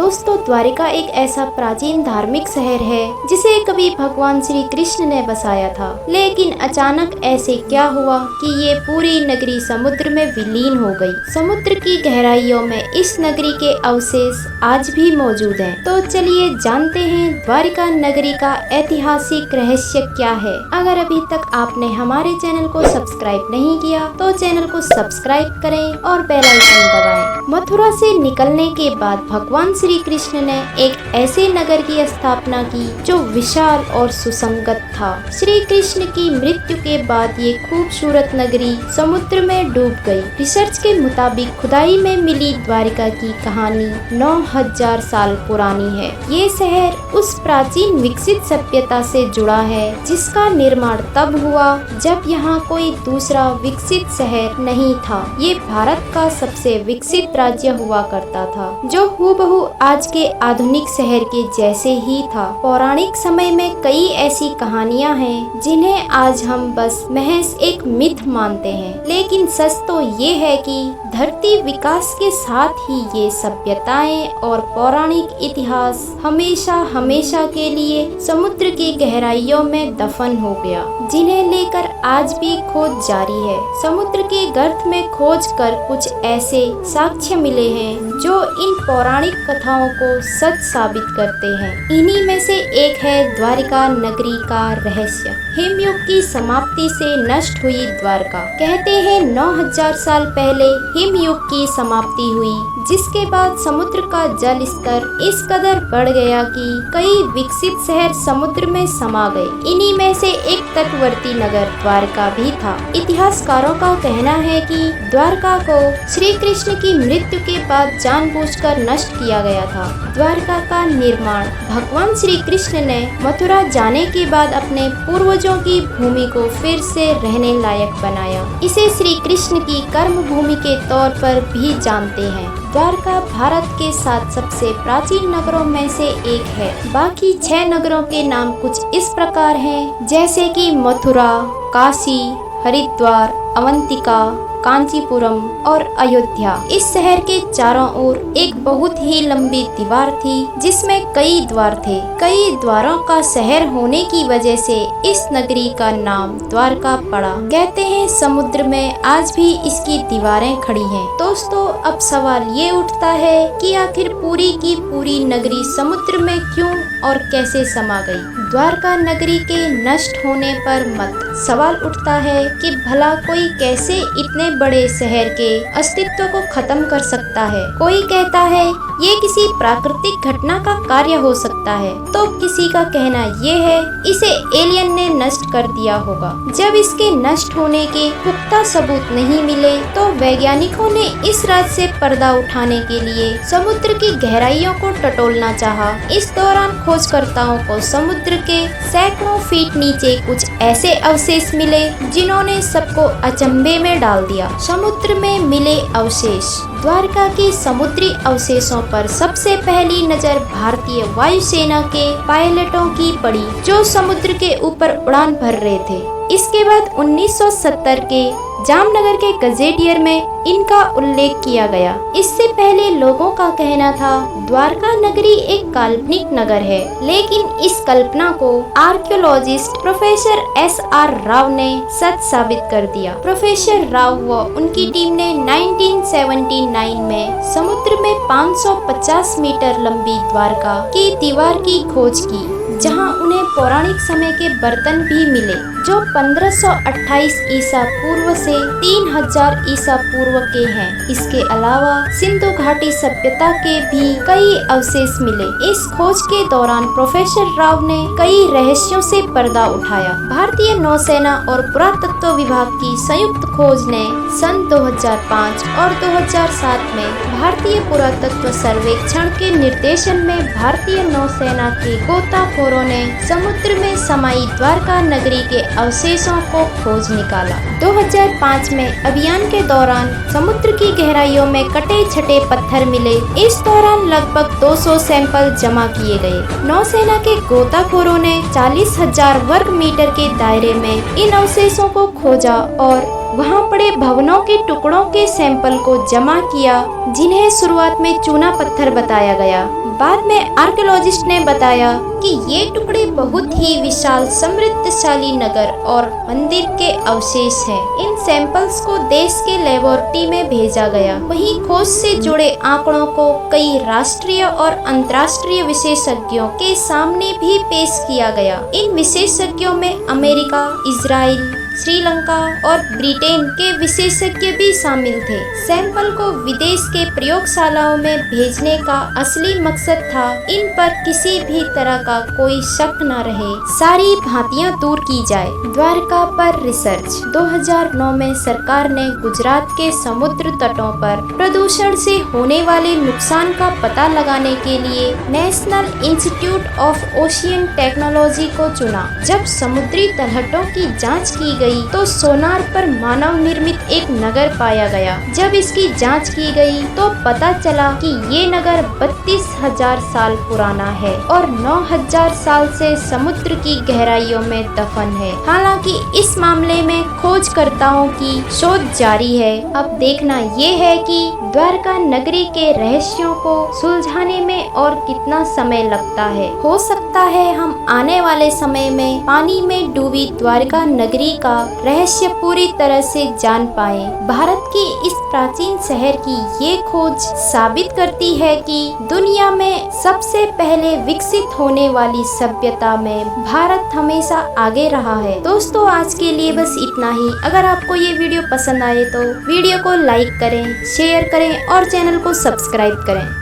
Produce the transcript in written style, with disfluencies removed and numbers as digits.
दोस्तों, द्वारिका एक ऐसा प्राचीन धार्मिक शहर है जिसे कभी भगवान श्री कृष्ण ने बसाया था, लेकिन अचानक ऐसे क्या हुआ कि ये पूरी नगरी समुद्र में विलीन हो गई। समुद्र की गहराइयों में इस नगरी के अवशेष आज भी मौजूद हैं। तो चलिए जानते हैं द्वारिका नगरी का ऐतिहासिक रहस्य क्या है। अगर अभी तक आपने हमारे चैनल को सब्सक्राइब नहीं किया तो चैनल को सब्सक्राइब करें और बेल आइकन दबाएं। मथुरा से निकलने के बाद भगवान श्री कृष्ण ने एक ऐसे नगर की स्थापना की जो विशाल और सुसंगत था। श्री कृष्ण की मृत्यु के बाद ये खूबसूरत नगरी समुद्र में डूब गई। रिसर्च के मुताबिक खुदाई में मिली द्वारिका की कहानी 9000 साल पुरानी है। ये शहर उस प्राचीन विकसित सभ्यता से जुड़ा है जिसका निर्माण तब हुआ जब यहाँ कोई दूसरा विकसित शहर नहीं था। ये भारत का सबसे विकसित राज्य हुआ करता था जो हूबहू आज के आधुनिक शहर के जैसे ही था। पौराणिक समय में कई ऐसी कहानियां हैं जिन्हें आज हम बस महज एक मिथ मानते हैं, लेकिन सच तो ये है कि धरती विकास के साथ ही ये सभ्यताएं और पौराणिक इतिहास हमेशा हमेशा के लिए समुद्र की गहराइयों में दफन हो गया, जिन्हें लेकर आज भी खोज जारी है। समुद्र के गर्त में खोज कर कुछ ऐसे साक्ष्य मिले हैं जो इन पौराणिक कथाओं को सच साबित करते हैं। इन्हीं में से एक है द्वारिका नगरी का रहस्य। हिमयुग की समाप्ति से नष्ट हुई द्वारका। कहते हैं 9000 साल पहले हिमयुग की समाप्ति हुई, जिसके बाद समुद्र का जल स्तर इस कदर बढ़ गया कि कई विकसित शहर समुद्र में समा गए। इन्हीं में से एक तटवर्ती नगर द्वारका भी था। इतिहासकारों का कहना है कि द्वारका को श्री कृष्ण की मृत्यु के बाद जानबूझकर नष्ट किया गया था। द्वारका का निर्माण भगवान श्री कृष्ण ने मथुरा जाने के बाद अपने पूर्वजों की भूमि को फिर से रहने लायक बनाया। इसे श्री कृष्ण की कर्म भूमि के तौर पर भी जानते हैं। द्वारका भारत के 7 सबसे प्राचीन नगरों में से एक है। बाकी 6 नगरों के नाम कुछ इस प्रकार हैं, जैसे कि मथुरा, काशी, हरिद्वार, अवंतिका, कांचीपुरम और अयोध्या। इस शहर के चारों ओर एक बहुत ही लंबी दीवार थी जिसमें कई द्वार थे। कई द्वारों का शहर होने की वजह से इस नगरी का नाम द्वारका पड़ा। कहते हैं समुद्र में आज भी इसकी दीवारें खड़ी हैं। दोस्तों, अब सवाल ये उठता है कि आखिर पूरी की पूरी नगरी समुद्र में क्यों और कैसे समा गई। द्वारका नगरी के नष्ट होने पर मत सवाल उठता है कि भला कोई कैसे इतने बड़े शहर के अस्तित्व को खत्म कर सकता है। कोई कहता है ये किसी प्राकृतिक घटना का कार्य हो सकता है, तो किसी का कहना ये है इसे एलियन ने नष्ट कर दिया होगा। जब इसके नष्ट होने के पुख्ता सबूत नहीं मिले तो वैज्ञानिकों ने इस राज से पर्दा उठाने के लिए समुद्र की गहराइयों को टटोलना चाहा। इस दौरान खोजकर्ताओं को समुद्र के सैकड़ों फीट नीचे कुछ ऐसे अवशेष मिले जिन्होंने सबको अचंभे में डाल दिया। समुद्र में मिले अवशेष। द्वारका के समुद्री अवशेषों पर सबसे पहली नजर भारतीय वायुसेना के पायलटों की पड़ी, जो समुद्र के ऊपर उड़ान भर रहे थे। इसके बाद 1970 के जामनगर के गजेटियर में इनका उल्लेख किया गया। इससे पहले लोगों का कहना था द्वारका नगरी एक काल्पनिक नगर है, लेकिन इस कल्पना को आर्कियोलॉजिस्ट प्रोफेसर SR राव ने सच साबित कर दिया। प्रोफेसर राव व उनकी टीम ने 1979 में समुद्र में 550 मीटर लंबी द्वारका की दीवार की खोज की, जहां उन्हें पौराणिक समय के बर्तन भी मिले जो 1528 ईसा पूर्व से 3000 ईसा पूर्व के हैं। इसके अलावा सिंधु घाटी सभ्यता के भी कई अवशेष मिले। इस खोज के दौरान प्रोफेसर राव ने कई रहस्यों से पर्दा उठाया। भारतीय नौसेना और पुरातत्व विभाग की संयुक्त खोज ने सन 2005 और 2007 में भारतीय पुरातत्व सर्वेक्षण के निर्देशन में भारतीय नौसेना के गोताखोरों ने समुद्र में समाई द्वारका नगरी के अवशेषों को खोज निकाला। 2005 में अभियान के दौरान समुद्र की गहराइयों में कटे छटे पत्थर मिले। इस दौरान लगभग 200 सैंपल जमा किए गए। नौसेना के गोताखोरों ने 40,000 वर्ग मीटर के दायरे में इन अवशेषों को खोजा और वहां पड़े भवनों के टुकड़ों के सैंपल को जमा किया, जिन्हें शुरुआत में चूना पत्थर बताया गया। बाद में आर्कियोलॉजिस्ट ने बताया कि ये टुकड़े बहुत ही विशाल समृद्धशाली नगर और मंदिर के अवशेष हैं। इन सैंपल्स को देश के लेबोरेटरी में भेजा गया। वहीं खोज से जुड़े आंकड़ों को कई राष्ट्रीय और अंतर्राष्ट्रीय विशेषज्ञों के सामने भी पेश किया गया। इन विशेषज्ञों में अमेरिका, इजराइल, श्रीलंका और ब्रिटेन के विशेषज्ञ भी शामिल थे। सैंपल को विदेश के प्रयोगशालाओं में भेजने का असली मकसद था इन पर किसी भी तरह का कोई शक न रहे, सारी भ्रांतियां दूर की जाए। द्वारका पर रिसर्च 2009 में सरकार ने गुजरात के समुद्र तटों पर प्रदूषण से होने वाले नुकसान का पता लगाने के लिए national institute of ocean technology को चुना। जब समुद्री तलहटों की जांच की गई तो सोनार पर मानव निर्मित एक नगर पाया गया। जब इसकी जांच की गई तो पता चला कि ये नगर 32,000 साल पुराना है और 9,000 साल से समुद्र की गहराइयों में दफन है। हालांकि इस मामले में खोजकर्ताओं की शोध जारी है। अब देखना ये है कि द्वारका नगरी के रहस्यों को सुलझाने में और कितना समय लगता है। हो सकता है हम आने वाले समय में पानी में डूबी द्वारका नगरी का रहस्य पूरी तरह से जान पाए। भारत के इस प्राचीन शहर की ये खोज साबित करती है कि दुनिया में सबसे पहले विकसित होने वाली सभ्यता में भारत हमेशा आगे रहा है। दोस्तों, आज के लिए बस इतना ही। अगर आपको ये वीडियो पसंद आए तो वीडियो को लाइक करें, शेयर करें और चैनल को सब्सक्राइब करें।